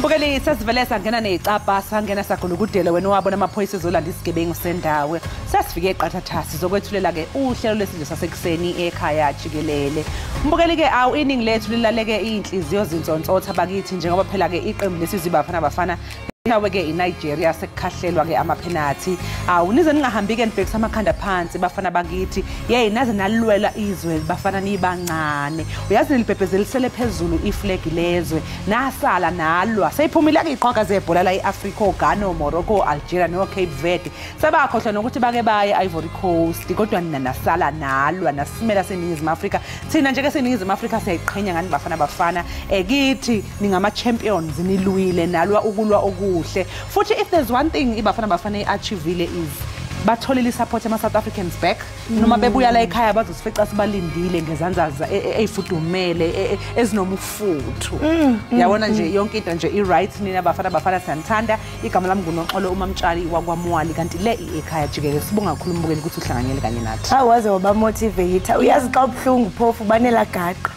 Mbukeli sesivele sangena necapha sangena sagolukudela wena wabona amaphoyisa ezolanda isigebengu sendawo. Sasifike eqathathasi zokwethulela ke uhlelo lesidlo sasekuseni ekhaya Jikelele. Mbukeli ke awu iningi lethu lilaleke inhliziyo zintsontsotha bakithi njengoba phela ke iqembu lesizwe Bafana Bafana nawe ke iNigeria sekukhahlelwa ke amaphenalty. Awu nize ningahambi ke nibhekisa amakhanda phansi bafana bakithi. Yey naze nalwela izwe bafana nibancane. Uyazi nilibhebhezelisele phezulu iflag lezwe. Nasala nalwa. Seyiphumile ke iqhoka zebhola la eAfrica, Ghana, Morocco, Algeria no Cape Verde. Sebakhohlwa nokuthi bake baye Ivory Coast kodwa nina nasala nalwa nasimela seningizimu Afrika. Thina nje ke seningizimu Afrika siyayiqhenya ngani bafana bafana. Kithi ningama champions nilwile nalwa ukulwa oku. Futhi if there's one thing iBafana Bafana achievile is batholile support ema South Africans back noma bebuya la ekhaya bazosifica sibalindile ngezanzaza eyifudumele ezinomufuthu yabona nje yonke into nje i-right nina Bafana Bafana santhanda igama lami nguNoxolo uMamtshali wakwamwali kanti le Ekhaya Jikelele sibonga kakhulu Mbukeli ukuthi uhlanganyele kanye nathi awaze waba motivate uyazi xa ubhlungu phofu banela gaqa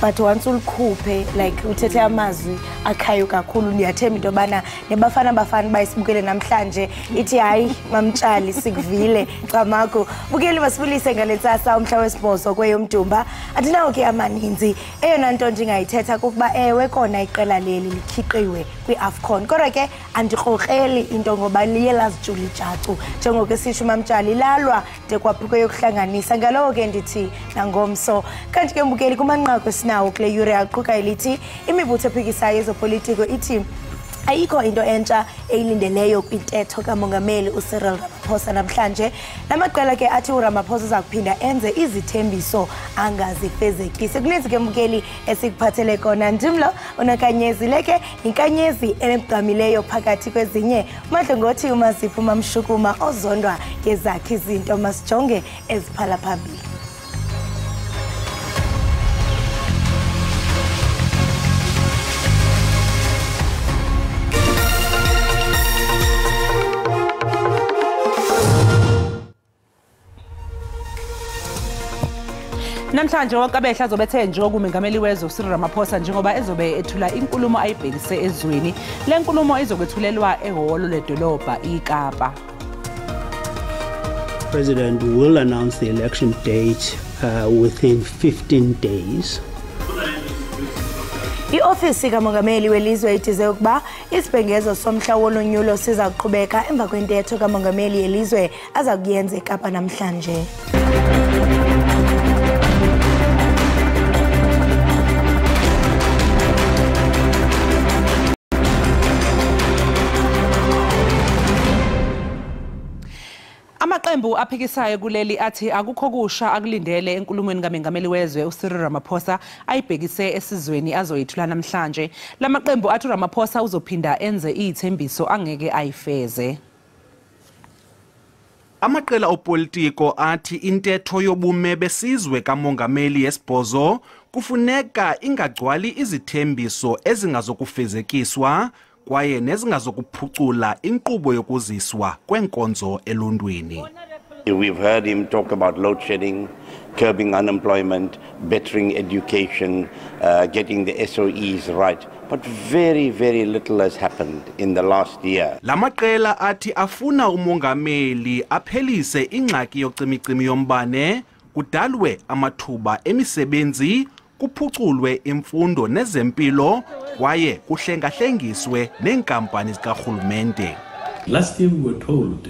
but once ulikhuphe like uthethe amazwi akhayo kakhulu niyathemba into bana neBafana Bafana bayisibukele namhlanje ithi hayi Mamtshali sikuvile camako bukeli masibulise ngaletsasa umhla wesibhozo kweyomdumba atinawo ke amaninzi eyona nto njengayithetha kuba ewe kona iqela leli likhiqiwe kwiAfcon kodwa ke andikrokreli into ngoba liye lazijula ijacu njengoke sisho Mamtshali lalwa de kwaphuke yokuhlanganisa ngalowo ke ndithi nangomso kanti ke Mbukeli kumanqaku nawo kule yure yaqhuka elithi imibutho ephikisayo ezopolitiko ithi ayikho into entsha eyilindeleyo kwintetho kamongameli uCyril Ramaphosa namhlanje namaqela ke athi uRamaphosa uzakuphinda enze izithembiso angazifezekise kulenzi ke Mbukeli esikuphathele kona ndimlo unakanyezi leke inkanyezi emgqamileyo phakathi kwezinye madle ngothi uMazipho Mamshukuma ozondwa ngezakhe izinto masijonge eziphala phambili. Namhlanje wakabehla azobethe nje okumengameli wezwe uCyril Ramaphosa njengoba ezobe ethula inkulumo ayibhekise ezweni. Le nkulumo izokwethulelwa ehholo ledolobha iKapa. President will announce the election date within 15 days. I-ofisi kamongameli welizwe itize ukuba isibhengezo somhla wolonyulo siza kuqhubeka emva kwentetho kamongameli yelizwe aza kuyenza eKapa namhlanje. Amaqembu aphikisayo kuleli athi akukho kusha akulindele enkulumweni kaMengameli wezwe uCyril Ramaphosa ayibhekise esizweni azoyithula namhlanje. Lamaqembu athi uRamaphosa uzophinda enze izithembiso angeke ayifeze. Amaqela opolitiko athi intetho yobume besizwe kamongameli yesibhozo kufuneka ingagcwali izithembiso ezingazokufezekiswa kwaye nezingazokuphucula inkqubo yokuziswa kwenkonzo eluntwini. We've heard him talk about load shedding, curbing unemployment, bettering education, getting the SOEs right. But very, very little has happened in the last year. Lamaqela athi afuna umongameli aphelise ingxaki yocimicimi yombane, kudalwe amathuba emisebenzi, kuphuculwe imfundo nezempilo kwaye kuhlengahlengiswe neenkampani zikarhulumente. Last year we were told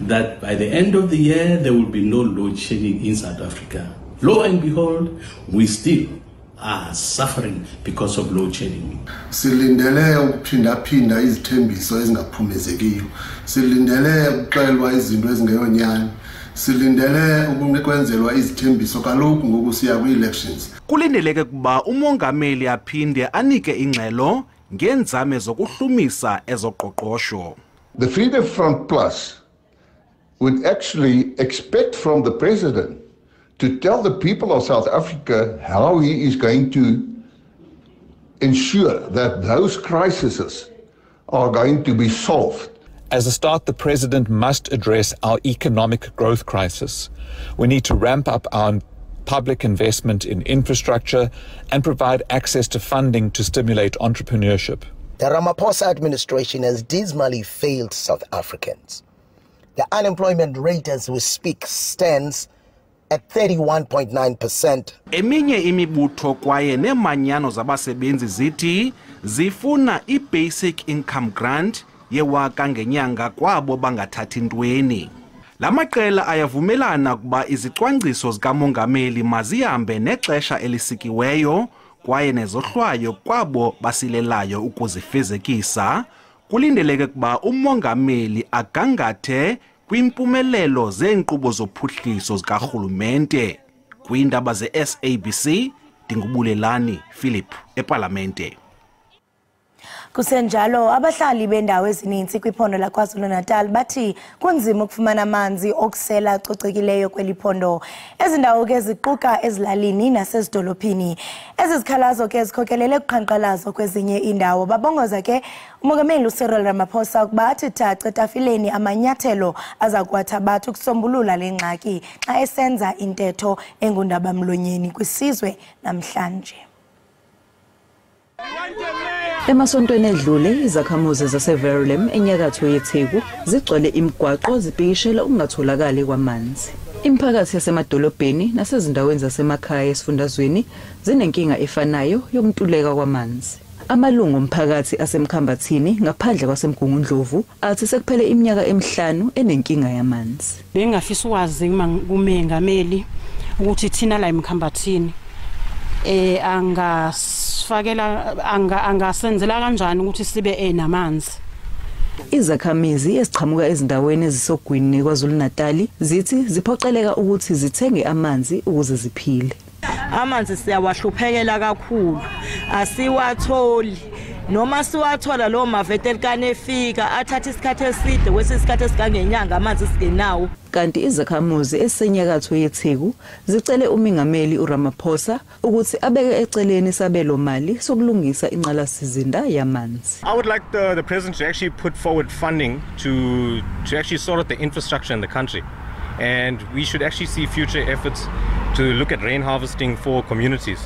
that by the end of the year there will be no load shedding in South Africa. Lo and behold, we still are suffering because of load shedding. Silindele ukuphinda izithembiso ezingaphumezekiyo. Silindele ukuxelwa izinto ezingeyonyani. Silindele ukwenzelwa izithembiso kaloku ngoku siya kwi-elections. Kulindeleke kuba umongameli aphinde anike ingxelo ngeenzame zokuhlumisa ezoqoqosho. The Freedom Front Plus would actually expect from the president to tell the people of South Africa how he is going to ensure that those crises are going to be solved. As a start, the president must address our economic growth crisis. We need to ramp up our public investment in infrastructure and provide access to funding to stimulate entrepreneurship. The Ramaphosa administration has dismally failed South Africans. The unemployment rate as we speak stands at 31.9%. Eminye imibutho kwaye nemanyano zabasebenzi zithi zifuna i-basic income grant yewaka ngenyanga kwabo bangathathi ntweni. La maqela ayavumelana kuba izicwangciso zikamongameli mazihambe nexesha elisikiweyo kwaye nezohlwayo kwabo basilelayo ukuzifezekisa. Kulindeleke kuba umongameli agangathe kwimpumelelo zeenkqubo zophuhliso zikarhulumente. Kwiindaba ze-SABC, Dingubulelani Philip, eParlamente. Kusenjalo abahlali bendawo ezininzi kwiphondo laKwaZulu-Natal bathi kunzima ukufumana amanzi okusela acocekileyo kweliphondo. Ezindawo ke ziquka ezilalini nasezidolophini. Ezizikhalazo ke zikhokelele kuqhankqalazo kwezinye indawo. Babongoza ke umongameli uCyril Ramaphosa ukuba athi thaca etafileni amanyathelo aza kuwathabatha ukusombulula le ngxaki xa esenza intetho engundaba mlonyeni kwisizwe namhlanje. Emasontweni edlule izakhamuzi zaseVerulam enyakatho yeTheku zigcwele imigwaqo zibhekishela ukungatholakali kwamanzi. Imiphakathi yasemadolobheni nasezindaweni zasemakhaya esifundazweni zinenkinga efanayo yokuntuleka kwamanzi. Amalungu omphakathi asemkhambathini ngaphandle kwasemgungundlovu athi sekuphele iminyaka emihlanu enenkinga yamanzi. Bengafisa ukwazi kumengameli ukuthi thina la emkhambathini angasenzela kanjani ukuthi sibe namanzi. Izakhamizi ezichamuka ezindaweni ezisogwini kwaZulu-Natal zithi ziphoqeleka ukuthi zithenge amanzi ukuze ziphile. Amanzi siyawahluphekela kakhulu, asiwatholi. Noma siwathola lo mavetelkane efika athatha isikhathi eside kwesisikhathi esikangenyanga amanzi singenawo. Kanti izakhamuzi esenyakatho yeTheku zicele umingameli uRamaphosa ukuthi abeke eceleni isabelo mali sokulungisa inqalasizinda yamanzi. I would like the president to actually put forward funding to actually sort out the infrastructure in the country, and we should actually see future efforts to look at rain harvesting for communities.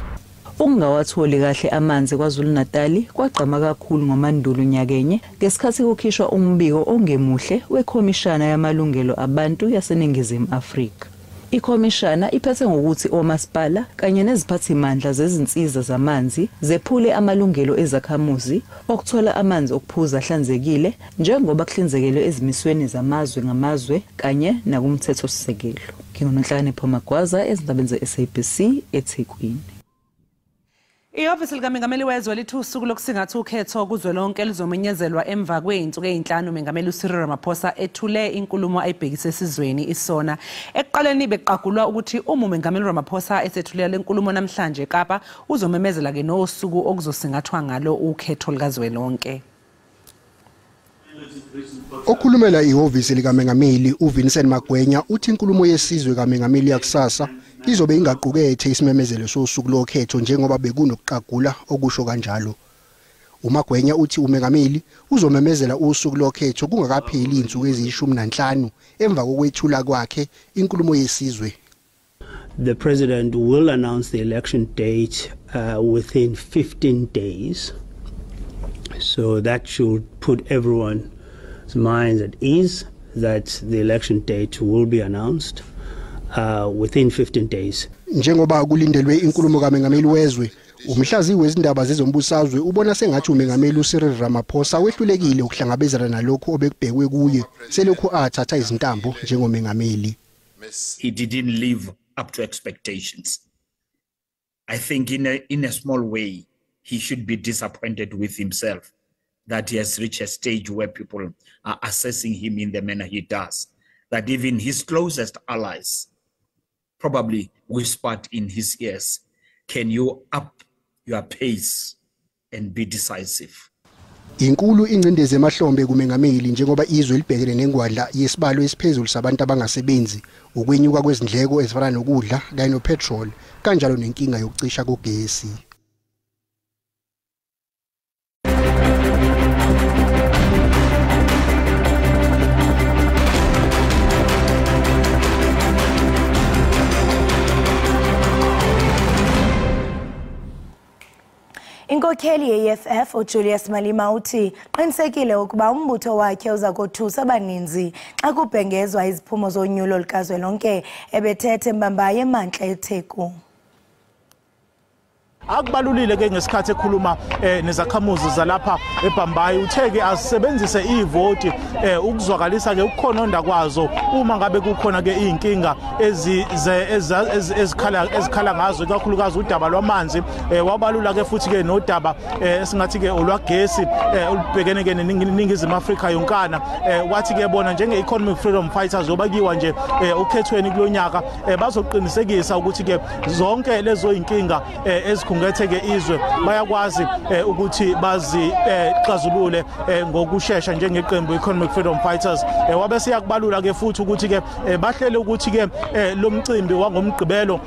Ungawatholi kahle amanzi kwaZulu-Natal kwagqama kakhulu ngomandulo nyakenye ngesikhathi kukhishwa umbiko ongemuhle wekhomishana yamalungelo abantu yaseNingizimu Afrika. Ikhomishana iphethe ngokuthi omasipala kanye neziphathimandla zezinsiza zamanzi zephule amalungelo ezakhamuzi okuthola amanzi okuphuza ahlanzekile njengoba kuhlinzekelwe ezimisweni zamazwe ngamazwe kanye nakumthetho sisekelo. Ngingonhlakanipho Magwaza ezindabeni ze-SABC eThekwini. Ihhovisi likaMengameli wezwe lithi usuku lokusingatha ukhetho kuzwelonke lizomenyezelwa emva kwey'nsuku ey'nhlanu uMengameli uCyril Ramaphosa ethule inkulumo ayibhekise esizweni isona. Ekuqaleni beqagulwa ukuthi uma uMengameli Ramaphosa esethulela le nkulumo namhlanje eKapa uzomemezela ke nosuku okuzosingathwa ngalo ukhetho likazwelonke. Okhulumela ihhovisi likaMengameli uVincent Magwenya uthi inkulumo yesizwe kaMengameli yakusasa izobe ingaqukethe isimemezelo sosuku lokhetho njengoba bekunokuqagula okusho kanjalo. uMagwenya uthi uMengameli uzomemezela usuku lokhetho kungakapheli izinsuku eziyishumi emva kokwethula kwakhe inkulumo yesizwe. The president will announce the election date within 15 days. So that should put everyone's minds at ease that the election date will be announced within 15 days. Njengoba kulindelwe inkulumo kaMengameli wezwe, umhlazi wezindaba zezombusazwe ubona sengathi uMengameli uCyril Ramaphosa wehlulekile ukuhlangabezana nalokho obekubhekwe kuye selokhu athatha izintambo njengoMengameli. He didn't live up to expectations. I think in a small way he should be disappointed with himself that he has reached a stage where people are assessing him in the manner he does, that even his closest allies probably whispered in his ears, can you up your pace and be decisive? Inkulu ingcindezi emahlombe kuMengameli njengoba izwe libhekene nengwadla yesibalo esiphezulu sabantu abangasebenzi, ukwenyuka kwezindleko ezifana nokudla kanye nopetrol, kanjalo nenkinga yokucisha kogesi. Inkokheli ye-EFF uJulius Malema uthi qinisekile ukuba umbutho wakhe uza kothusa abaninzi xa kubhengezwa iziphumo zonyulo lukazwelonke ebethethe mbambaye eMantla eTheku. Akubalulile ke ngesikhathi ekhuluma nezakhamuzi zalapha eBhambayi utheke asebenzise ivoti ukuzwakalisa ke ukukhononda kwazo uma ngabe kukhona ke izinkinga ezikhala ngazo kakhulukazi udaba lwamanzi wabalula ke futhi ke nodaba esingathi ke olwagesi olubhekene ke neningizimu Afrika yonkana wathi ke bona njenge economic freedom fighters obakiwa nje ukhethweni kulonyaka bazoqinisekisa ukuthi ke zonke lezo inkinga ngetheke izwe bayakwazi ukuthi bazixazulule ngokusheshsha njengeqembu Economic Freedom Fighters wabe siyakubalula ke futhi ukuthi ke bahlele ukuthi ke lo mcimbi wangomgqibelo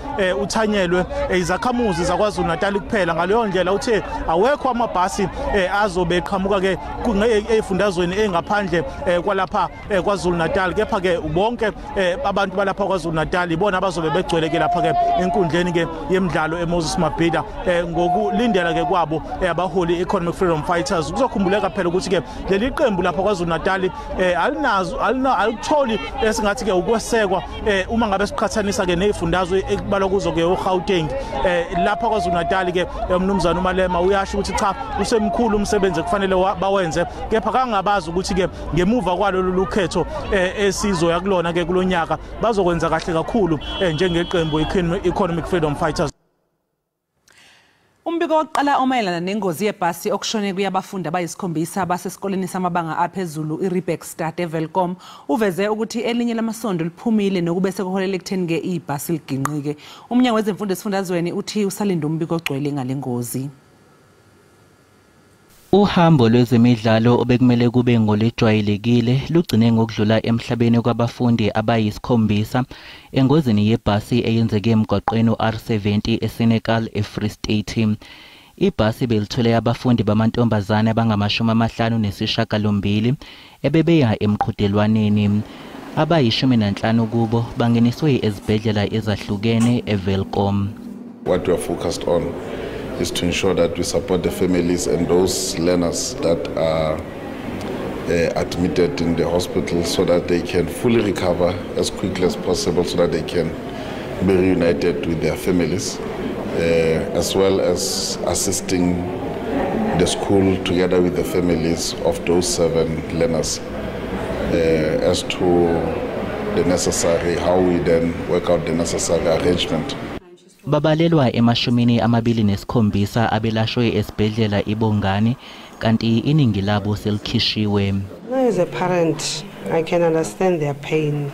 uthanyelwe izakhamuzi zakwaZulu Natal kuphela ngaleyo ndlela uthe awekho amabhasi azobe eqhamuka ke efundazweni engaphandle kwalapha kwaZulu Natal kepha ke bonke abantu balapha kwaZulu Natal ibona abazobe begcwele ke lapha ke enkundleni ke yemidlalo eMoses Mabhida ngokulindela ke kwabo abaholi Economic Freedom Fighters kuzokhumbuleka phela ukuthi ke leli qembu lapha kwaZulu Natal alitholi esingathi ke ukwesekwa uma ngabe siqhathanisa ke nezifundazwe ekubalwa kuzo ke eGauteng lapha kwaZulu Natal ke umnumzana uMalema uyasho ukuthi cha usemkhulu umsebenzi kufanele bawenze kepha kangabazi ukuthi ke ngemuva kwalo lukhetho esizwe yakulona ke kulonyaka bazokwenza kahle kakhulu njengeqembu Economic Freedom Fighters. Umbiko oqala omayelana nengozi yebhasi okushone kuyabafundi abayisikhombisa basesikoleni samabanga aphezulu iRebeck Stad eVelkom uveze ukuthi elinye lamasondo liphumile nokube sekuholela ekutheni ke ibhasi liginqike. Umnyango wezemfundo esifundazweni uthi usalinda umbiko ogcwele ngalengozi. Uhambo lwezemidlalo obekumele kube ngolejwayelekile lugcine ngokudlula emhlabeni kwabafundi abayisikhombisa engozini yebhasi eyenzeke emgwaqweni R70 eSenegal eFree State. Ibhasi belithwele abafundi bamantombazane abangama-58 ebebeya emqhudelwaneni. Abayi-15 kubo bangeniswe ezibhedlela ezahlukene eVelkom. What we are focused on is to ensure that we support the families and those learners that are admitted in the hospital so that they can fully recover as quickly as possible so that they can be reunited with their families, as well as assisting the school together with the families of those 7 learners as to the necessary, how we then work out the necessary arrangement. Babalelwa emashumi-27 abelashwe esibhedlela iBongani kanti iningi labo selikhishiwe. As a parent, I can understand their pain.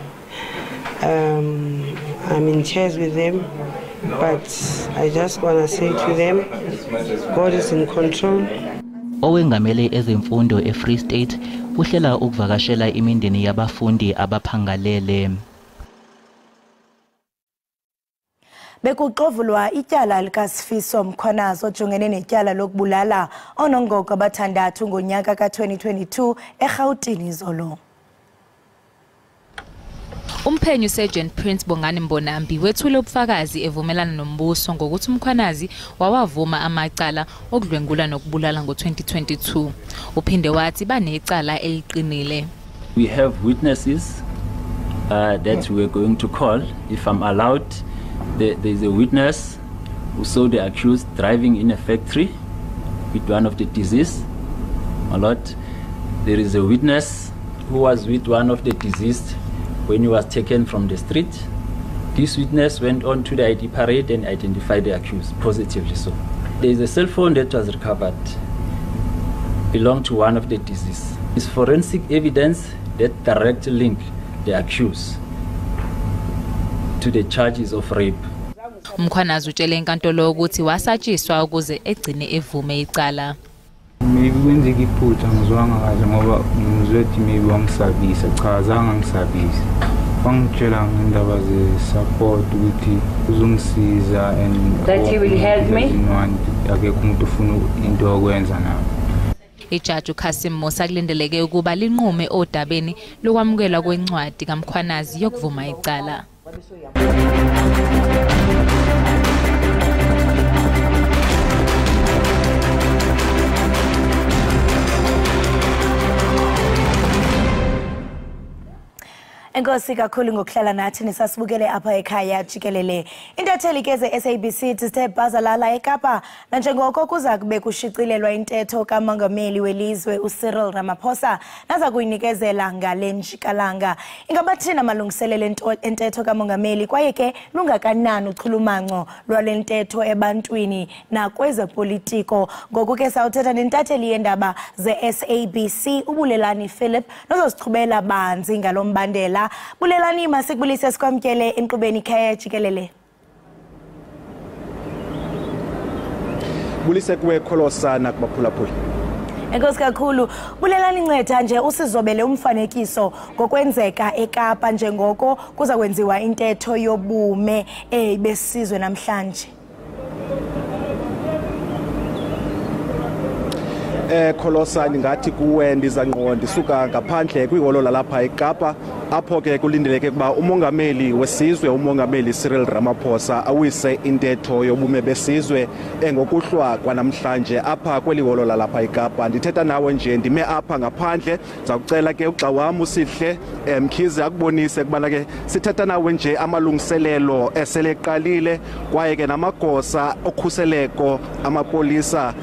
I'm in tears with them, but I just want to say to them, God is in control. Owengamele ezemfundo eFree State uhlela ukuvakashela imindeni yabafundi abaphangalele. Bekuxovulwa ityala likaSifiso Mkhwanazi ojongene netyala lokubulala onongogo abathandathu ngonyaka ka-2022 eRhawutini izolo. Umphenyi Sergeant Prince Bongani Mbonambi wethule ubufakazi evumelana nombuso ngokuthi Mkhwanazi wawavuma amacala okudlwengula nokubulala ngo-2022. Uphinde wathi banecala eliqinile. We have witnesses that we're going to call if I'm allowed. There's a witness who saw the accused driving in a factory with one of the deceased. My lord, there is a witness who was with one of the deceased when he was taken from the street. This witness went on to the ID parade and identified the accused positively. So there is a cell phone that was recovered, belonged to one of the deceased. It's forensic evidence that directly linked the accused to the charges of rape. Mkhwanazi utshele inkantolo ukuthi wasatshiswa ukuze egcine evume icala. Maybe kwenzeka iphutha ngizwanga kahle ngoba ngizwethi maybe wangisabisa cha azange ngisabisa. Wangitshela ngendaba ze-support ukuthi uzongisiza and that he will help me. Akekho umuntu ufuna into yokwenza nayo. Ijaji uKasim Musa kulindeleke ukuba linqume odabeni lokwamukelwa kwencwadi kaMkhwanazi yokuvuma icala. Enkosi kakhulu ngokuhlala nathi nisasibukele apha ekhaya Jikelele. Intatheli ke ze-SABC sithe bazalala eKapa nanjengoko kuza kube kushicilelwa intetho kamongameli welizwe uCyril Ramaphosa naza kuyinikezela ngale njikalanga. Ingaba thina malungiselele intetho kamongameli kwaye ke lungakanani uchulumanco lwale ntetho ebantwini nakwezepolitiko. Ngoku ke sawuthetha nentatheli yendaba ze-SABC uBulelani Philip nozosichubela banzi ngalombandela. Bulelani masikubulise sikwamkele enkqubeni Ekhaya Jikelele. Bulise kuwe Kholosana kubaphulaphuli. Enkosi kakhulu. Bulelani nceda nje usizobele umfanekiso ngokwenzeka eKapa njengoko kuza kwenziwa intetho yobume besizwe namhlanje. Kholosana ngathi kuwe ndizangqondi isuka ngaphandle kwiholo lalapha eKapa apho ke kulindeleke kuba umongameli wesizwe umongameli Cyril Ramaphosa awise intetho yobume besizwe ngokuhlwa kwanamhlanje apha kweli holo lalapha eKapa. Ndithetha nawe nje ndime apha ngaphandle zakucela ke uxa wami usihle Mkhize akubonise kubana ke sithetha nawe nje amalungiselelo eseleqalile kwaye ke namagosa okhuseleko amapolisa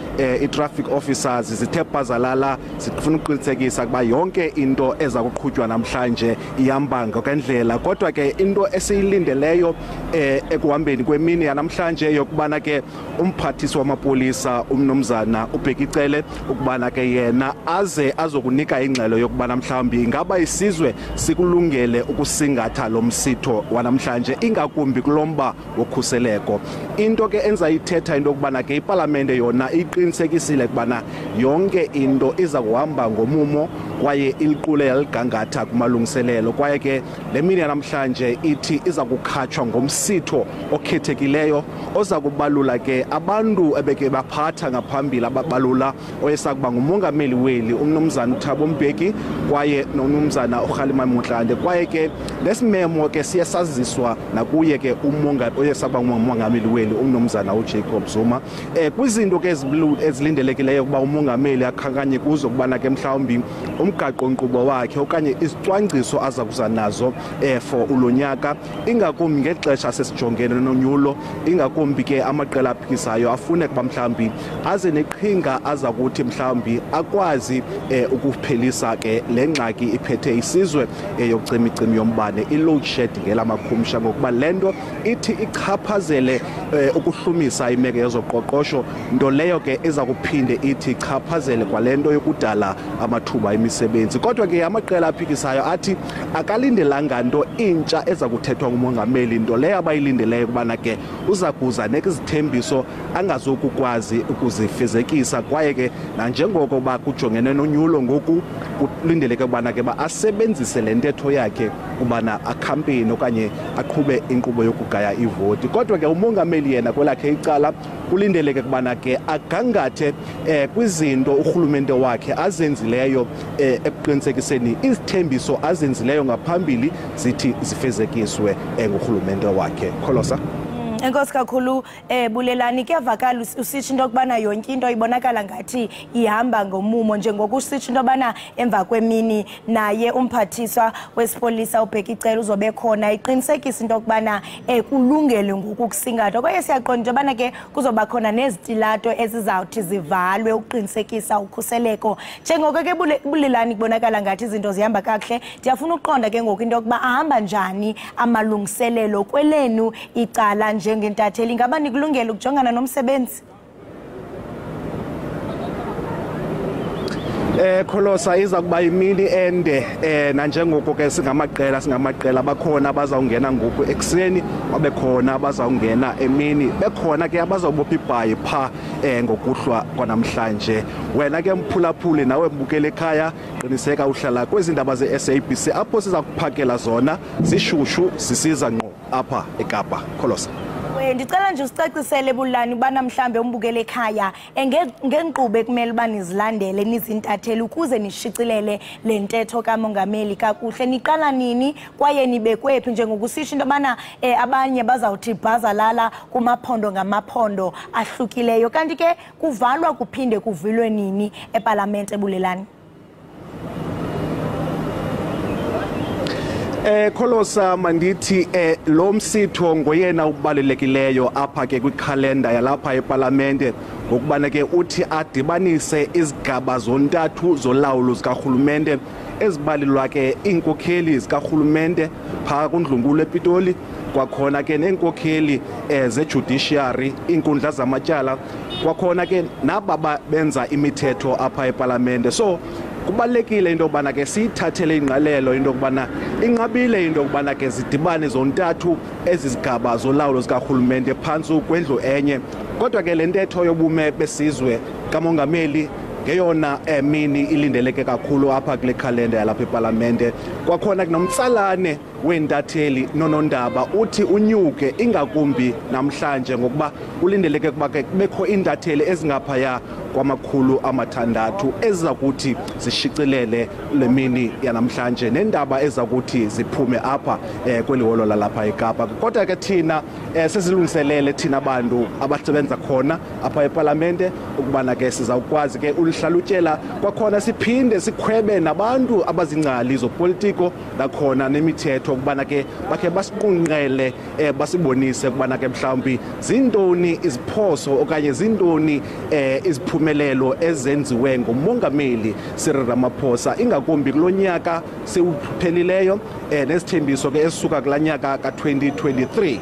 i-traffic officers zithe bazalala sifuna ukuqinisekisa kuba yonke into eza kuqhutywa namhlanje ihamba ngokwendlela. Kodwa ke into esiyilindeleyo ekuhambeni kwemini yanamhlanje yokubana ke umphathisi wamapolisa umnomzana uBhekicele ukubana ke yena aze azokunika ingxelo yokubana mhlawumbi ingaba isizwe sikulungele ukusingatha lo msitho wanamhlanje ingakumbi kulomba wokhuseleko. Into ke enza ithetha into yokubana ke iParlamente yona iqinisekisile kubana yonke into iza kuhamba ngomumo kwaye iliqule yaligangatha kumalungiselelo kwaye ke le mini yanamhlanje ithi iza kukhatshwa ngomsitho okhethekileyo oza kubalula ke abantu ebeke baphatha ngaphambili ababalula oyesakuba ngumongameli weli umnomzana uThabo Mbeki kwaye nomnomzana uKhalima Mutlande kwaye ke lesimemo ke siyasaziswa nakuye ke umongameli oyesakuba ngumongameli weli umnomzana uJacob Zuma kwizinto ke ezilindelekileyo kuba umongameli akhankanye kuzo kubana ke mhlawumbi umgaqo nkqubo wakhe okanye isicwangciso aza kuza nazo for ulonyaka ingakumbi ngexesha sesijongene nonyulo ingakumbi ke amaqela aphikisayo afune kuba mhlawumbi aze neqhinga aza kuthi mhlawumbi akwazi ukuphelisa ke le ngxaki iphethe isizwe yokucimicimi yombane i-load shedding ngelamakhumsha ngokuba lento ithi ichaphazele ukuhlumisa imeko yezoqoqosho nto leyo ke eza kuphinde ithi ichaphazele kwalento yokudala amathuba emisebenzi. Kodwa ke amaqela aphikisayo athi akalindelanga nto intsha eza kuthethwa ngumongameli nto leyo abayilindeleyo kubana ke uza kuza nekizithembiso angazokukwazi ukuzifezekisa kwaye ke nanjengoko ba kujongene nonyulo ngoku kulindeleke kubana ke ba asebenzise le ntetho yakhe kubana akhampeni okanye aqhube inkqubo yokugaya ivoti. Kodwa ke umongameli yena kwelakhe icala kulindeleke kubana ke agangathe kwizinto urhulumente wakhe azenzileyo ekuqinisekiseni izithembiso azenzileyo ngaphambili zithi zifezekiswe ngurhulumente wakhe. Kholosa. Enkosi kakhulu Bulelani kuyavakala usitsho into yokubana yonke into ibonakala ngathi ihamba ngomumo njengoku usitsho into yokubana emva kwemini naye umphathiswa wesipolisa uBhekicele uzobe khona iqinisekisa into yokubana kulungele ngoku kusingatha kwaye siyaqonda into yokubana ke kuzoba khona nezitilato ezizawuthi zivalwe ukuqinisekisa ukhuseleko njengoko ke Bulelani kubonakala ngathi izinto zihamba kakuhle. Ndiyafuna uqonda ke ngoku into yokuba ahamba njani amalungiselelo kwelenu icala njengentatheli ingaba nikulungela ukujongana nomsebenzi? Kholosa iza kuba imini ende nanjengoko ke singamaqela bakhona abazawungena ngoku ekseni babe khona abazawungena emini bekhona ke abazawubopha ibhayi pha ngokuhlwa kwanamhlanje. Wena ke mphulaphuli nawe mbukele ekhaya qiniseka uhlala kwezindaba ze-SABC apho siza kuphakela zona zishushu sisiza ngqo apha eKapa. Kholosa. Ndicela nje usicacisele Bulelani ubana mhlambe umbukele ekhaya ngenkqubo ekumele uba nizilandele nizintatheli ukuze nishicilele le ntetho kamongameli kakuhle. Niqala nini kwaye nibekwephi njengokusisho into yobana abanye bazawuthi bhazalala kumaphondo ngamaphondo ahlukileyo kanti ke kuvalwa kuphinde kuvulwe nini eParlamente Bulelani? Kholosa mandithi lo msitho ngoyena ubalulekileyo apha ke kwikhalenda yalapha eParlamente ngokubana ke uthi adibanise izigaba zontathu zolawulo zikarhulumente ezibalilwa ke inkokheli zikarhulumente phaa kundlungulo ePitoli kwakhona ke nenkokheli ze-judiciary inkundla zamatyala kwakhona ke naba benza imithetho apha eParlamente. So kubalekile into yokubana ke siyithathele ingqalelo into yokubana inqabile into yokubana ke zidibane zontathu ezizigaba zolawulo zikarhulumente phantsi kwendlu enye. Kodwa ke le ntetho yobume besizwe kamongameli ngeyona mini ilindeleke kakhulu apha kule khalenda yalapha eParlamente. Kwakhona kunomtsalane wentatheli nonondaba uthi unyuke ingakumbi namhlanje ngokuba ulindeleke kuba ke kubekho intatheli ezingaphaya kwama600 ezizakuthi zishicilele le mini yanamhlanje nendaba ezakuthi ziphume apha kweli holo lalapha eKapa. Kodwa ke thina sesilungiselele thina abantu abasebenza khona apha eParlamente ukubana ke sizawukwazi ke ulihlalutyela kwakhona siphinde sikhwebe nabantu abazingcali zopolitiko nakhona nemithetho ukubana ke bakhe basiqunqele basibonise ukubana ke mhlawumbi zintoni iziphoso okanye zintoni iziphumelelo ezenziwe ngumongameli Cyril Ramaphosa ingakumbi kulonyaka sewuphelileyo nesithembiso ke esisuka kulanyaka ka2023.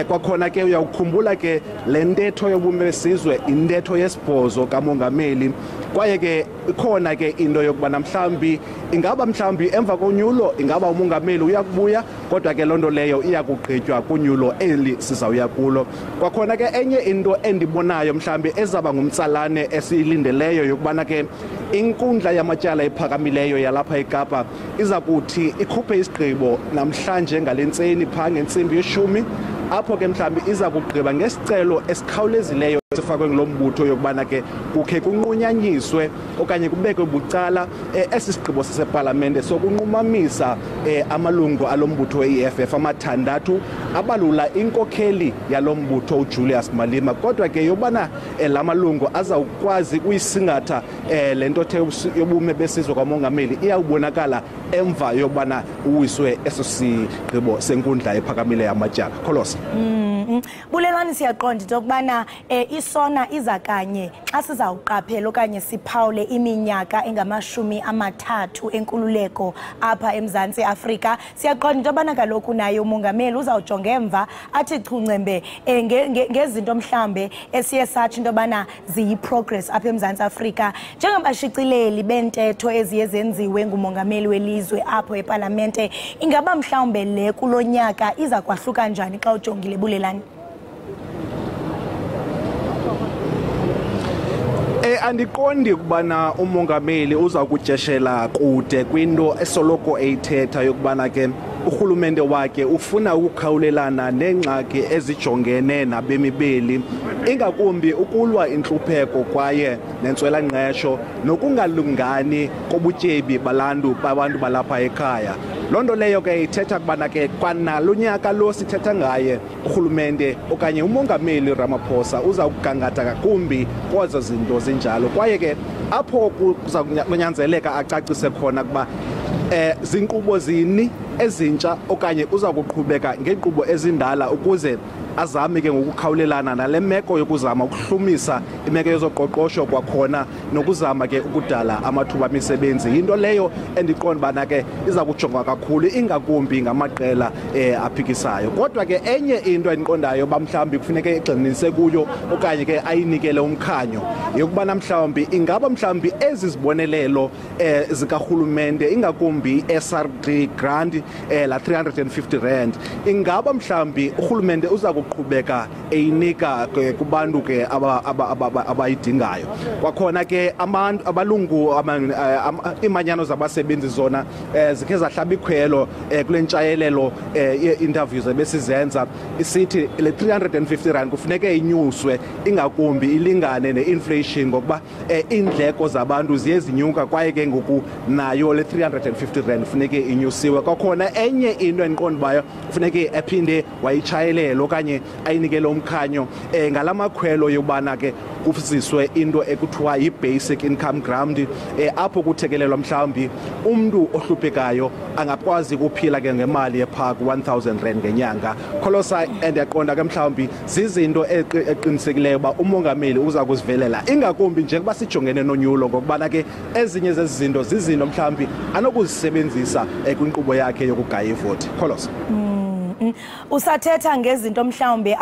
Kwakhona ke uyawukhumbula ke le ntetho yobume besizwe intetho yesibhozo kamongameli kwaye ke ikhona ke into yokubana mhlawumbi ingaba mhlawumbi emva konyulo ingaba umongameli uyakubuya kodwa ke lonto leyo iyakugqitywa kunyulo eli sizawuya kulo. Kwakhona ke enye into endibonayo mhlawumbi ezaba ngumtsalane esiyilindeleyo yokubana ke inkundla yamatyala ephakamileyo yalapha eKapa iza kuthi ikhuphe isigqibo namhlanje ngalentseni phaa ngentsimbi ye10 apho ke mhlawumbi iza kugqiba ngesicelo esikhawulezileyo sifakwe ngulombutho yokubana ke kukhe kunqunyanyiswe okanye kubekwe bucala esisigqibo seParlamente sokunqumamisa amalungu alombutho we-EFF amathandathu abalula inkokheli yalombutho uJulius Malema. Kodwa ke yobana la malungu azawukwazi kuyisingatha le nto yobume besizwe kamongameli iyawubonakala emva yobana uwiswe eso sigqibo senkundla ephakamile yamatyala. Kholosa. Bulelani siyaqonda into yokubana isona iza kanye xa sizawuqaphela okanye siphawule iminyaka engama30 enkululeko apha eMzantsi Afrika. Siyaqonda into yobana kaloku naye umongameli uzawujonga emva athi chuncembe ngezinto mhlambe esiye sathi into yobana ziyi-progress apha eMzantsi Afrika njengabashicileli bentetho eziye zenziwe ngumongameli welizwe apho eParlamente. Ingaba mhlawumbe le kulonyaka iza kwahluka njani xa ujongile Bulelani? Andiqondi ukubana umongameli uza kutyeshela kude kwinto esoloko eyithetha yokubana ke urhulumente wakhe ufuna ukukhawulelana neengxaki ezijongene nabemibeli ingakumbi ukulwa intlupheko kwaye nentswelangqesho nokungalungani kobutyebi babantu balapha ekhaya. Loo nto leyo ke ithetha ukubana ke kwanalonyaka lo sithetha ngaye urhulumente okanye umongameli Ramaphosa uza kugangatha ngakumbi kwezo zinto zinjalo kwaye ke apho kuza kunyanzeleka acacise khona ukuba zinkqubo zini ezintsha okanye uza kuqhubeka ngeenkqubo ezindala ukuze azame ke ngokukhawulelana nale meko yokuzama ukuhlumisa imeko yezoqoqosho kwakhona nokuzama ke ukudala amathuba emisebenzi. Into leyo endiqonda bana ke iza kujongwa kakhulu ingakumbi ngamaqela aphikisayo. Kodwa ke enye into endiqondayo bamhlawumbi kufuneka egxininise kuyo okanye ke ayinikele umkhanyo yokubana mhlawumbi ingaba mhlawumbi ezi zibonelelo zikarhulumente ingakumbi SRD grant la 350 rand ingaba mhlawumbi urhulumente uza kuqhubeka eyinika kubantu ke abayidingayo. Kwakhona ke abalungu imanyano zabasebenzi zona zikhe zahlaba ikhwelo kule ntshayelelo ye-interviews ebesizenza isithi le 350 rand kufuneka inyuswe ingakumbi ilingane ne-inflation ngokuba iindleko zabantu ziye zinyuka kwaye ke ngoku nayo le 350 rand kufuneka inyusiwe. Kwakhona enye into endiqonda bayo kufuneka ephinde wayichayelela okanye okanye ayinikele umkhanyo ngalamakhwelo yobana ke kufisiswe into ekuthiwa yi-basic income grant apho kuthekelelwa mhlawumbi umntu ohluphekayo angakwazi ukuphila ke ngemali ephaa ku-1,000 rand ngenyanga. Kholosa ndiyaqonda ke mhlawumbi zizinto eqinisekileyo uba umongameli uza kuzivelela ingakumbi njengoba sijongene nonyulo ngokubana ke ezinye zezi zinto zizinto mhlawumbi anokuzisebenzisa kwinkqubo yakhe yokugaya ivoti. Kholosa. Usathetha ngezinto mhlawumbe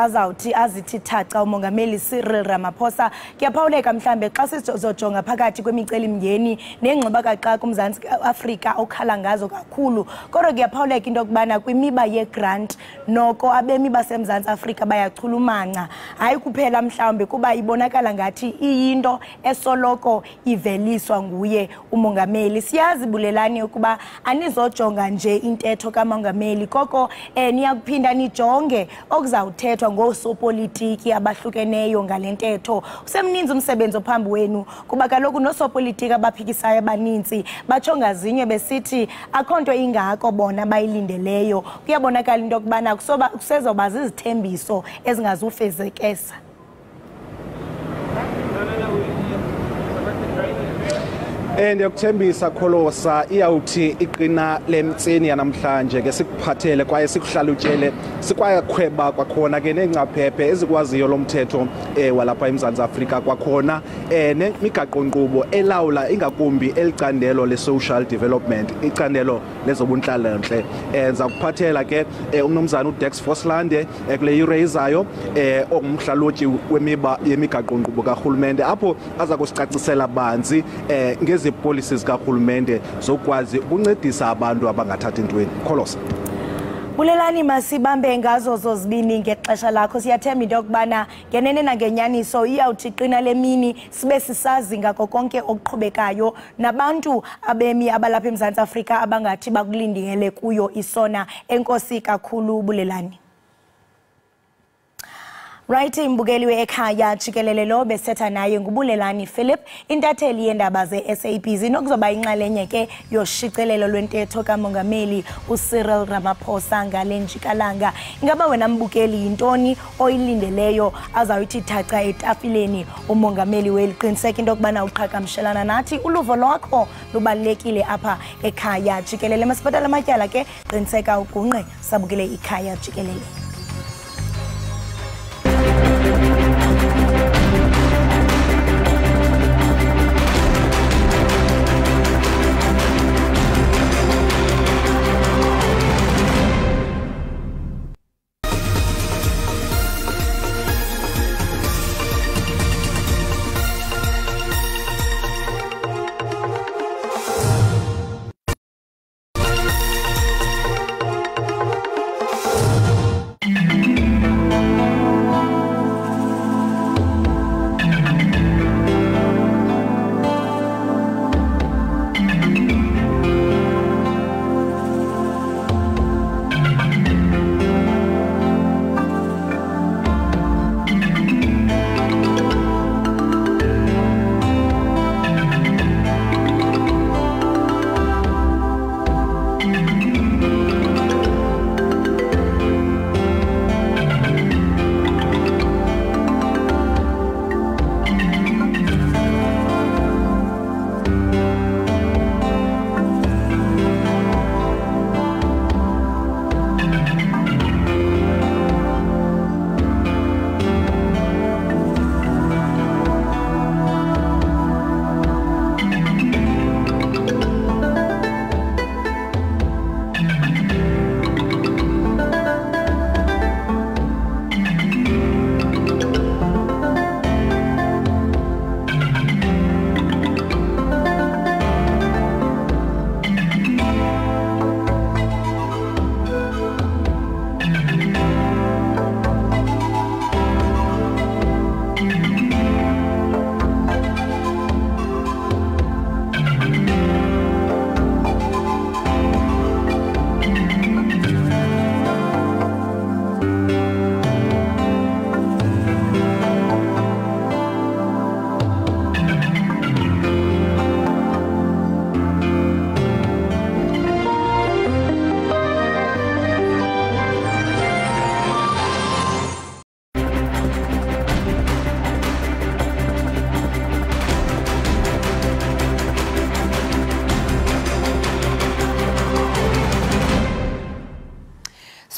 azithi thaca umongameli Cyril Ramaphosa. Kuyaphawuleka mhlawumbe xa sizojonga phakathi kwemicelimngeni nengxubakaxaka kuMzantsi Afrika okhala ngazo kakhulu, kodwa kuyaphawuleka into yokubana kwimiba yegrant noko abemi baseMzantsi Afrika bayachulumanca, hayi kuphela mhlawumbe kuba ibonakala ngathi iyinto esoloko iveliswa nguye umongameli. Siyazi Bulelani ukuba anizojonga nje intetho kamongameli, koko kuphinda nijonge okuzawuthethwa ngoosopolitiki abahlukeneyo ngale ntetho. Usemninzi umsebenzi ophambi wenu kuba kaloku noosopolitiki abaphikisayo abaninzi batsho ngazinye besithi akho nto ingako bona bayilindeleyo. Kuyabonakala into yokubana kusezoba zizithembiso ezingazufezekesa. Ndiyakuthembisa Kholosa iyawuthi iqina lemtseni yanamhlanje ke sikuphathele kwaye sikuhlalutyele sikwayakhweba kwakhona ke nengcaphephe ezikwaziyo lomthetho walapha eMzantsi Afrika kwakhona nemigaqo-nkqubo elawula ingakumbi elicandelo le-social development, icandelo lezobuntlalontle. Ndiza kuphathela ke umnumzana uDex Voslande kule yure izayo ongumhlalutyi wemiba yemigaqo-nkqubo karhulumente apho aza kusicacisela banzi ngezi policies karhulumente zokwazi ukuncedisa abantu abangathathi ntweni. Kholosa. Bulelani masibambe ngazo zozibini ngexesha lakho. Siyathemba into yokubana ngenene nangenyaniso iyawuthi qina lemini sibe sisazi ngako konke okuqhubekayo nabantu abemi abalapha eMzantsi Afrika abangathi bakulindele kuyo isona. Enkosi kakhulu Bulelani. Right, imbukeli we-Ekhaya Jikelele lo besetha naye nguBulelani Philip, intatheli yendaba ze-SABC nokuzoba inxalenye ke yoshicelelo lwentetho kamongameli uCyril Ramaphosa ngale njikalanga. Ingaba wena mbukeli yintoni oyilindeleyo azawuthi thaca etafileni umongameli weli? Qiniseka into yokubana uqhagamshelana nathi, uluvo lwakho lubalulekile apha ekhaya Jikelele. Masibhatala amatyala ke, qiniseka ugungqe sabukele ikhaya Jikelele.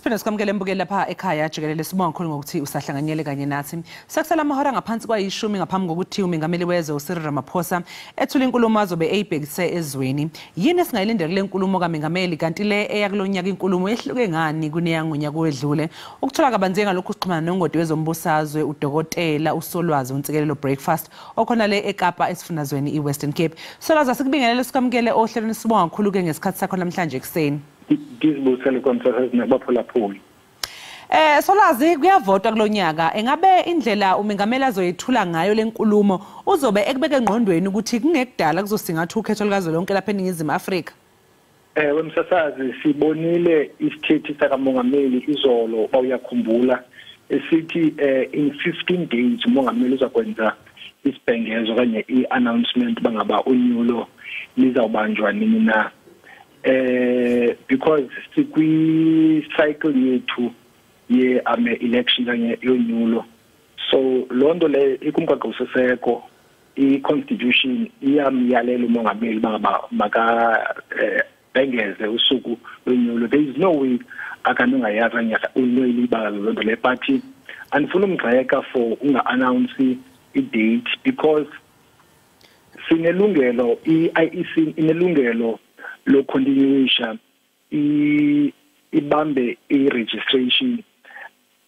Siphinde sikwamukele mbukeli lapha ekhaya Jikelele sibonga kakhulu ngokuthi usahlanganyele kanye nathi. Sekusala amahora ngaphansi kwa10 ngaphambi kokuthi umengameli wezwe uCyril Ramaphosa ethule inkulumo azobe eyibhekise ezweni. Yini esingayilindele kule nkulumo kaMengameli kanti le eyakulonyaka inkulumo yehluke ngani kuneyangonyaka wedlule? Ukuthola kabanzi ngalokhu siqhumana nongodi wezombusazwe uDokotela uSolwazi uNtsikelelo Breakfast okhona le eKapa esifundazweni iWestern Cape. Solwazi asikubingelele sikwamukele ohlelweni sibonga kakhulu ke ngesikhathi sakho namhlanje ekseni. Ngizibusele konference nabaphulaphuli. Solwazi kuyavotwa kulonyaka. Engabe indlela umengameli azoyithula ngayo lenkulumo uzobe ekubeka engqondweni ukuthi kungekudala kuzosingatha ukhetho likazwelonke lapha eNingizimu Afrika? Wemsasazi sibonile isithethe sakamongameli izolo bawuyakhumbula esithi in 15 days umongameli uzakwenza isibhengezo kanye i-announcement bangaba unyulo lizawubanjwa nini na. Because sikwi cycle yethu ye election kanye yonyulo, so londo le ikumgaqo seseko i-constitution iyamyalela umongameli bangaba maka bengeze usuku lonyulo. There is no way akanongayaza nyaka unyulo ibala londo le party andifuna umgxeka for unga-announce i-date because sinelungelo i-IEC inelungelo lo continuation ibambe i-registration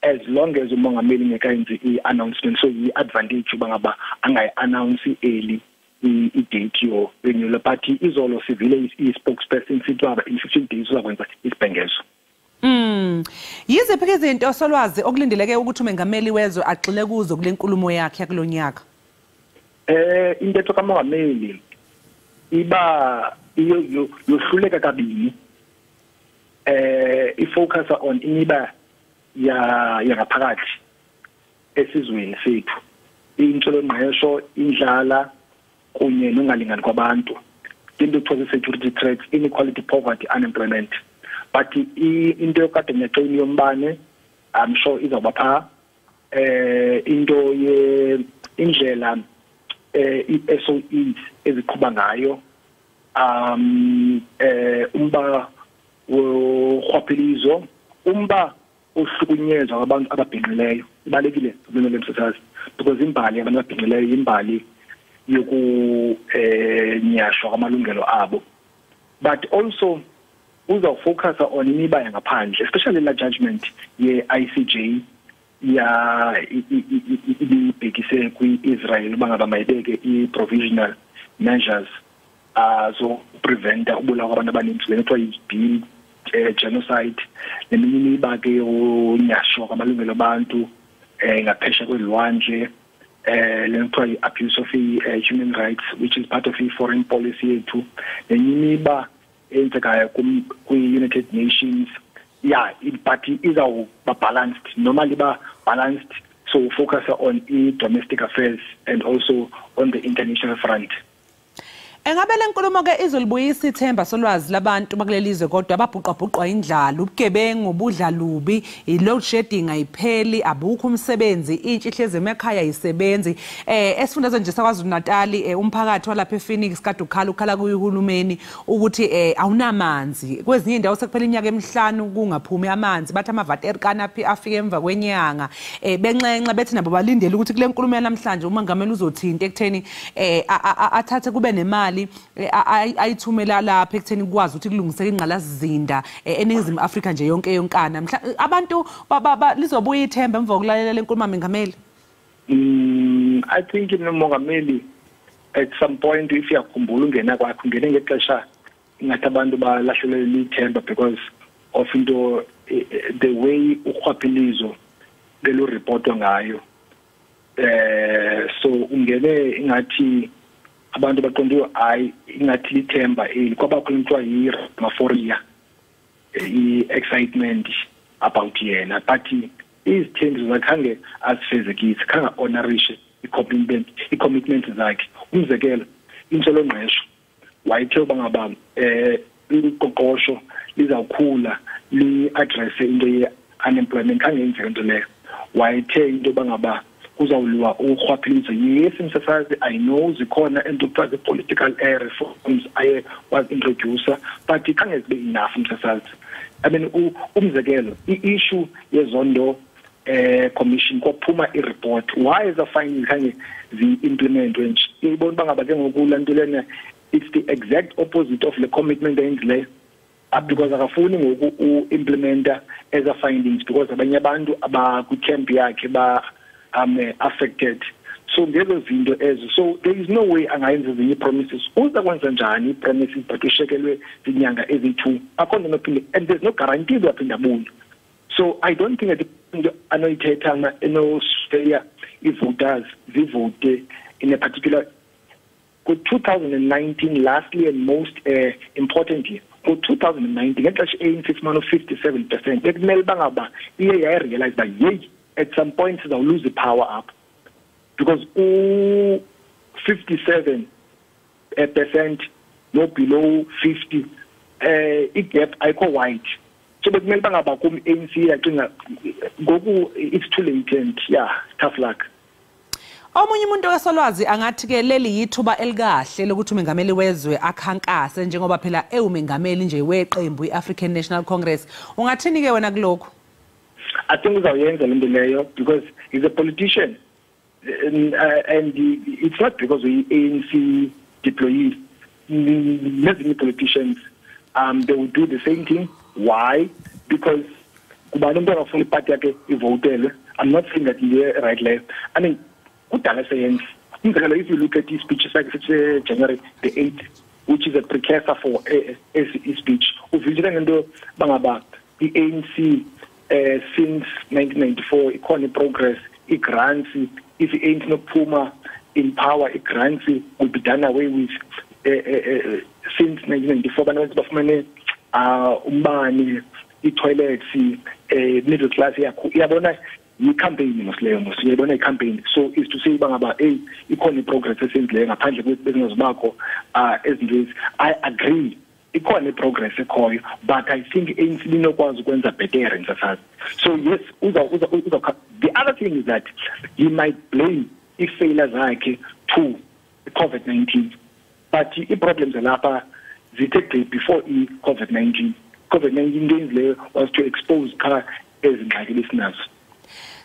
as long as umongameli ngekayenzi i-announcement, so i-advantage bangaba angayi-announce early i-date yo renewal party izolo sivile i-spokesperson sithi baba in 15 days uzakwenza isibhengezo. Yiziphi izinto Solwazi okulindeleke ukuthi umengameli wezwe agxile kuzo kule nkulumo yakhe yakulonyaka? Intetho kamongameli iba yohluleka kabini ifocus on imiba yangaphakathi esizweni sethu, intsholongqesho, indlala kunye nongalingani kwabantu, into ekuthiwa security threats, inequality, poverty, unemployment. But into yokade ngeqini yombane I'm sure izawuba pha into indlela i-SOEs eziqhuba ngayo, umba wohwaphilizo, umba ohlukunyezwa kwabantu ababhinqileyo ibalekile kumele emsasazi because imbali abantu ababhinqileyo imbali yokunyashwa kwamalungelo abo. But also uzawufocus on imiba yangaphandle, especially la judgment ye-ICJ ya ibhekise kwi-Israel bangaba mayibeke i-provisional measures so preventa ubulawa kwabantu abaninzi lento yi genocide neminye imiba ke yonyasho kwamalungelo abantu ngaphesha kwelwandle lento yi-abuse of human rights which is part of foreign policy yethu, nenye imiba eyenzekayo kwi-United Nations. Yeah, but izawuba balanced, normally ba balanced, so focus on domestic affairs and also on the international front. Engabe lenkulumo ke izolibuyisa ithemba Solwazi labantu bakulelizwe kodwa ababhuqabhuqwa indlala, ubugebengu, ubudlalubi, i-load shedding ayipheli, abukho umsebenzi, intshihleze emakhaya isebenzi. Esifundazweni nje saKwaZulu-Natal umphakathi walapha ePhoenix kade ukhala kuyihulumeni ukuthi awunamanzi. Kwezinye indawo sekuphela iminyaka emihlanu kungaphumi amanzi, bathi amavati erikana afike emva kwenyanga. Benxenxa bethi nabo balindele ukuthi kule nkulumo namhlanje umongameli uzothinta ekutheni athathe kube nemali ayithumela lapha ekutheni kwazi ukuthi kulungiseke ingqalasizinda eNingizimu Afrika nje yonke yonkana. Abantu lizobuya ithemba emva kokulalela lenkulumo kaMengameli. I think umongameli at some point if yakhumbula ungena kwakhe ungene ngexesha ingathi abantu balahlelela ithemba because of into the way ukhwaphilizo ngelo reportwa ngayo. So ungene ingathi abantu baqondiwe hayi ingathi lithemba kwaba kulintwa yi-euphoria, i-excitement about yena, but izithembiso zakhange azifezekise, khange honorishe i-commitment zakhe. Umzekelo intsholongqesho wayethe bangaba iqoqosho lizawukhula li-addresse into ye-unemployment, khange yenzeke into leyo. Wayethe into bangaba uzawuliwa urhwaphilizo. Yes, msasazi, I know zikhona the political reforms I was introducer, but it can't be enough, msasazi. I mean, umzekelo, i-issue yezondo commission kophuma i-report. Why is the findings kanye zi-implement nje? Ibona bangaba ke ngokulantulena, it's the exact opposite of the commitment endle. Because akafuni ngoku-implementa as a findings because abanye abantu abakwi-camp yakhe ba affected. So ngezo zinto ezo, so there is no way angayenza ezinye promises. Uzakwenza njani promises but ushekelwe zinyanga ezi-2 akhona nophinde, and there's no guarantee waphinda abunye. So I don't think that anoyithetha enoSaustralia i-voters zivote in a particular 2019 lastly and most importantly for 2019 ngexesha ANC ifumana 57% bekumele bangaba iye yayirealize that at some point they'll lose the power up because 57% no below 50 i-gap ayikho wide. So bekumele bangaba kum-ANC yacinga ngoku it's too late and tough luck. Omunye umuntu wesolwazi angathi ke leli yithuba elikahle lokuthi umengameli wezwe akhankase njengoba phela ewumengameli nje weqembu iAfrican National Congress. Ungathini ke wena kuloko? I think uzawuyenza lento leyo because he's a politician and it's not because we ANC deployees. Many politicians they will do the same thing. Why? Because kubantu abafuna iparty yakhe ivotele. I'm not saying that he's right left. I mean if you look at his speech, like January the 8th, which is a precursor for a speech, the ANC since 1994, economic progress, it grants, if it ain't no Puma in power, it grants will be done away with since 1994. But toilets, middle class, campaign campaign. So is to say about economic progress business market I agree economic progress but I think better. So yes, the other thing is that he might blame if failures to COVID-19, but the problems are before COVID-19. COVID-19 was to expose car as listeners.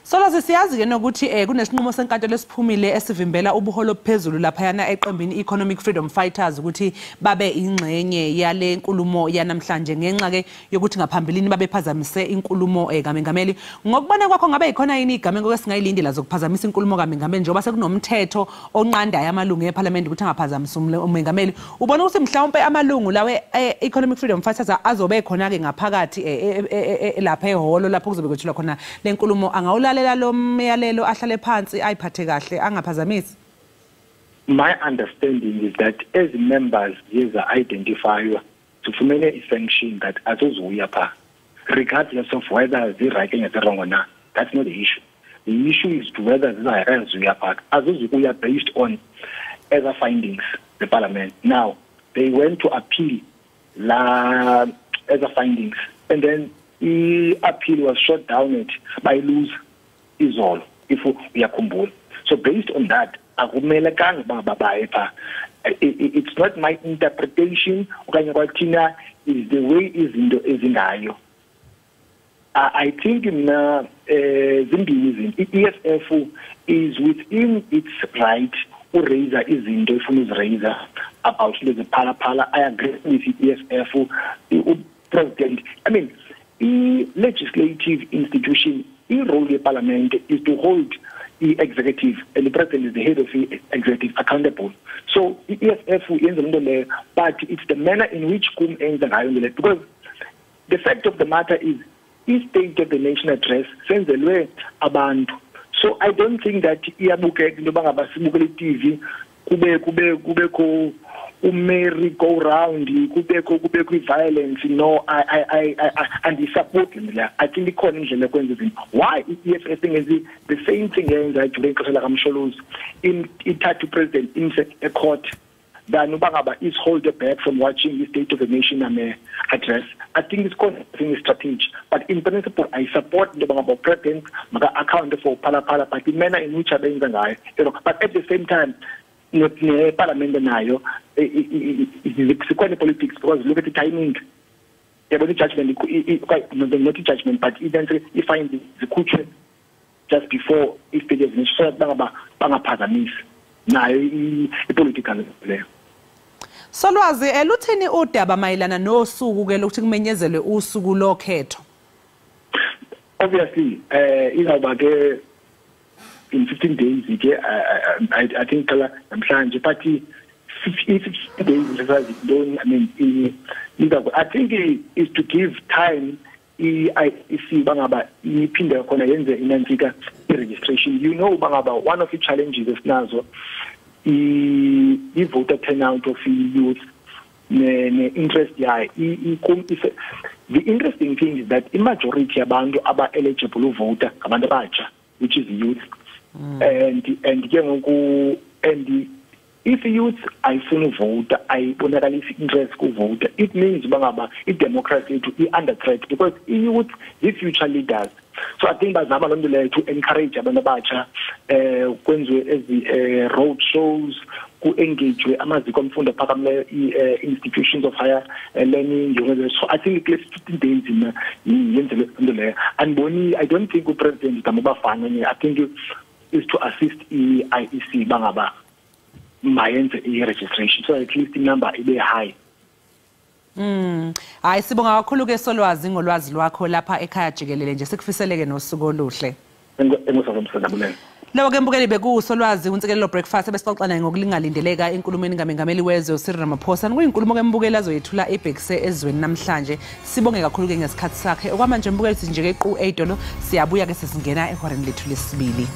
Solwazi siyazi ke nokuthi kunesinqumo senkantolo esiphumile esivimbela ubuholo ophezulu lapha yana eqembini Economic Freedom Fighters ukuthi babe ingxenye yale nkulumo yanamhlanje ngenxa ke yokuthi ngaphambilini babephazamise inkulumo kamengameli. Ngokubona kwakho ngabe ikhona yini igamengo esingayilindela zokuphazamisa inkulumo kamengameli njengoba sekunomthetho onqanda yamalungu eParliament ukuthi angaphazamisa umengameli. Ubona ukuthi mhlawumbe amalungu lawe Economic Freedom Fighters azobe khona ke ngaphakathi lapha ehholo lapho kuzobe kwethulwa khona lenkulumo angawula my understanding is that as members, yes, identify to form a sanction that regardless of whether they're right or wrong or not. That's not the issue. The issue is to whether these are based on other findings, the parliament. Now, they went to appeal other findings, and then the appeal was shot down by lose. Is all if we are combined. So based on that, it's not my interpretation. Is the way is in the I think in Zimbinism, EFF is within its right. Razor is in the razor about the pala. I agree with EFF. President. I mean, the legislative institution. The role of the parliament is to hold the executive, and the president is the head of the executive accountable. So EFF ends on but it's the manner in which ends the because the fact of the matter is he stated the nation address sends the way abantu. So I don't think that TV kubeko merry-go-round, violence, no, and the support I think the coalition why EFF thing is the same thing as I in to President in a court than ubangaba is hold back from watching the State of the Nation address. I think it's considering a strategy. But in principle, I support the Bangaba president, account for Pala, but the manner in which I bring the guy. But at the same time, not Parliament nayo, it's quite politics because look at the timing. The judgment, not judgment, but you find the culture just before if the definition Bangapagamis. Nayo political there. Solwazi eluthini udaba mayilana nosuku ke lokuthi kumenyezelwe usuku lokhetho. Obviously izawuba ke in 15 days ke I think namhlanje but 15 days don't I mean I think is to give time IEC bangaba iphinde khona yenze inantsika registration. You know bangaba one of the challenges esinazo voter turnout of youth interest the interesting thing is that the majority abantu aba eligible to vote abantu abatsha which is youth and if youth ayifuna vote ayibonakalisa interest ku vote it means bangaba democracy to be under threat because youth the future leaders. So I think bazama lonto leyo to encourage abantu abatsha kwenziwe ezi road shows ku engage amaziko omfundo phakamileyo institutions of higher learning. So I think it's 15 days in yenzelwe lonto leyo and I don't think upresident Damobafana I think is to assist IEC bangaba mayenze registration so at least the number ibe high. Hayi sibonga kakhulu ke Solwazi ngolwazi lwakho lapha ekhaya Jikelele nje sikufiseleke nosuku oluhle. Lawo ke mbukeli bekuSolwazi untsikelelo breakfast besixoxana ngokulingalindeleka enkulumweni ngamengameli wezwe uCyril Ramaphosa kuyinkulumo ke mbukeli azoyethula ebhekise ezweni namhlanje. Sibonge kakhulu ke ngesikhathi sakhe okwamanje mbukeli sinje ke qu 8 siyabuya ke sesingena ehoreni lethu lesibili.